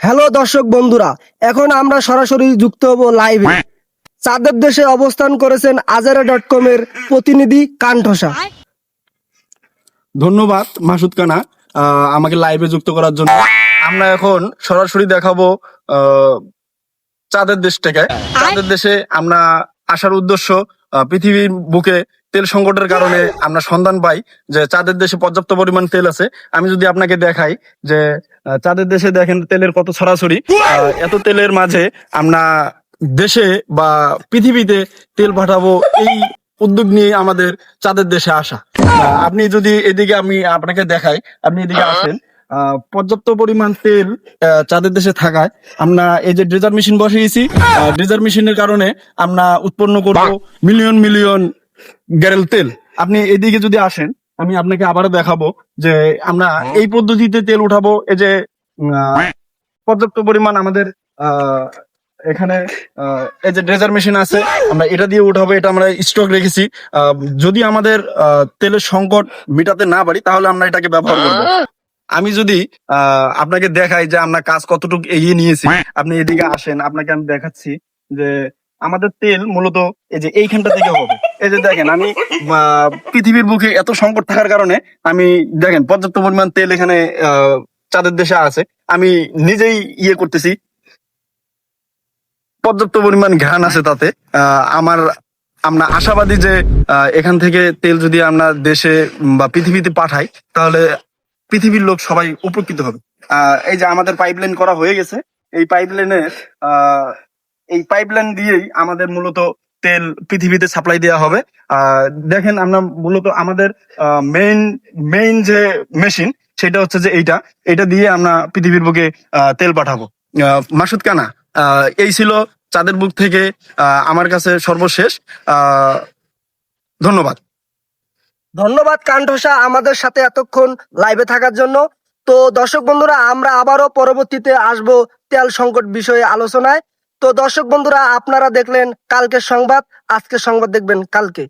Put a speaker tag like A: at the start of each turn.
A: Hello দর্শক বন্ধুরা, এখন আমরা সরাসরি যুক্ত হব লাইভে। চাঁদের দেশে অবস্থান করেছেন আজারা.com এর প্রতিনিধি কান্ঠসা।
B: ধন্যবাদ মাসুদ কানা আমাকে লাইভে যুক্ত করার জন্য। আমরা এখন সরাসরি দেখাবো চাঁদের দেশটাকে। চাঁদের দেশে আমরা আসার উদ্দেশ্য পৃথিবীর বুকে তেল সংকটের কারণে আমরা সন্ধান পাই যে চাঁদের দেশে পর্যাপ্ত পরিমাণ তেল আছে। আমি যদি আপনাকে দেখাই যে চাঁদের দেশে দেখেন তেলের কত ছড়াছড়ি। এত তেলের মাঝে আমরা দেশে বা পৃথিবীতে তেল পাঠাবো, এই উদ্যোগ নিয়ে আমাদের চাঁদের দেশে আসা। আপনি যদি এদিকে আমি আপনাকে দেখাই, আপনি এদিকে আসেন। পর্যাপ্ত পরিমাণ তেল চাঁদের দেশে থাকায় আমরা এই যে ড্রেজার মেশিন বসিয়েছি। ড্রেজার মেশিনের কারণে আমরা উৎপন্ন করব মিলিয়ন মিলিয়ন গ্যারেল তেল। আপনি এদিকে যদি আসেন, আমি আপনাকে আবারও দেখাবো যে আমরা এই পদ্ধতিতে তেল উঠাবো। এই যে পর্যাপ্ত পরিমাণ আমাদের এখানে এই যে ড্রেজার মেশিন আছে, আমরা এটা দিয়ে উঠাবো। এটা আমরা স্টক রেখেছি। যদি আমাদের তেলের সংকট মেটাতে না পারি তাহলে আমরা এটাকে ব্যবহার করবো। আমি যদি আপনাকে দেখাই যে আমরা কাজ কতটুকু এগিয়ে নিয়েছি, আপনি এদিকে আসেন, আপনাকে আমি দেখাচ্ছি যে আমাদের তেল মূলত এই যে এইখানটা থেকে হবে। এই যে দেখেন, আমি পৃথিবীর বুকে এত সংকট থাকার কারণে আমি দেখেন পর্যাপ্ত পরিমাণ তেল এখানে চাঁদের দেশে আছে। আমি নিজেই ইয়ে করতেছি, পর্যাপ্ত পরিমাণ ঘ্রাণ আছে তাতে। আমরা আশাবাদী যে এখান থেকে তেল যদি আমরা দেশে বা পৃথিবীতে পাঠাই তাহলে পৃথিবীর লোক সবাই উপকৃত হবে। এই যে আমাদের পাইপলাইন করা হয়ে গেছে। এই পাইপলাইন দিয়েই আমাদের মূলত তেল পৃথিবীতে সাপ্লাই দেওয়া হবে। দেখেন, আমরা মূলত আমাদের মেইন যে মেশিন সেটা হচ্ছে যে এইটা দিয়ে আমরা পৃথিবীর বুকে তেল পাঠাবো। মাসুদ কানা, এই ছিল চাঁদের বুক থেকে আমার কাছে সর্বশেষ। ধন্যবাদ।
A: ধন্যবাদ কান্ঠসা আমাদের সাথে এতক্ষণ লাইভে থাকার জন্য। তো দর্শক বন্ধুরা, আমরা আবারও পরবর্তীতে আসব তেল সংকট বিষয়ে আলোচনায়। তো দর্শক বন্ধুরা, আপনারা দেখলেন কালকের সংবাদ, আজকের সংবাদ দেখবেন কালকে।